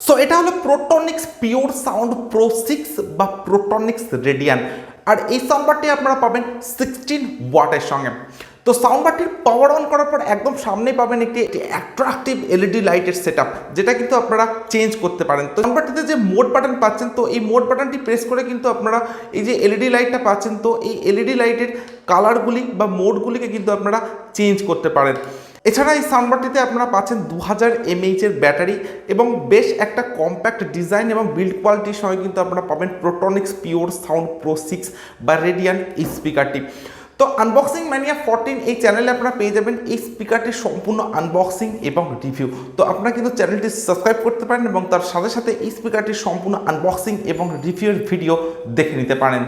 So এটা হলো প্রোটনিক্স pure sound pro 6 বা প্রোটনিক্স রেডিয়ান। আর এই সাউন্ডবারটি আপনারা পাবেন 16 ওয়াটের সঙ্গে। তো সাউন্ডবারটির পাওয়ার অন করার পর একদম সামনেই পাবেন একটি অ্যাট্রাকটিভ এলইডি লাইটের সেটআপ, যেটা কিন্তু আপনারা চেঞ্জ করতে পারেন। তো সাউন্ডবারটিতে যে মোড বাটন পাচ্ছেন, তো এই মোড বাটনটি প্রেস করে কিন্তু আপনারা এই যে এলইডি লাইটটা পাচ্ছেন, তো এই এলইডি লাইটের কালারগুলি বা মোডগুলিকে কিন্তু আপনারা চেঞ্জ করতে পারেন। এছাড়া এই সাউন্ডবারটিতে আপনারা পাচ্ছেন 2000 mAh এর ব্যাটারি এবং বেশ একটা কম্প্যাক্ট ডিজাইন এবং বিল্ড কোয়ালিটির সঙ্গে কিন্তু আপনারা পাবেন প্রোটনিক্স পিওর সাউন্ড প্রো 6 বা রেডিয়ান এই স্পিকারটি। তো আনবক্সিং ম্যানিয়া 14 এই চ্যানেলে আপনারা পেয়ে যাবেন এই স্পিকারটির সম্পূর্ণ আনবক্সিং এবং রিভিউ। তো আপনারা কিন্তু চ্যানেলটি সাবস্ক্রাইব করতে পারেন এবং তার সাথে সাথে এই স্পিকারটির সম্পূর্ণ আনবক্সিং এবং রিভিউর ভিডিও দেখে নিতে পারেন।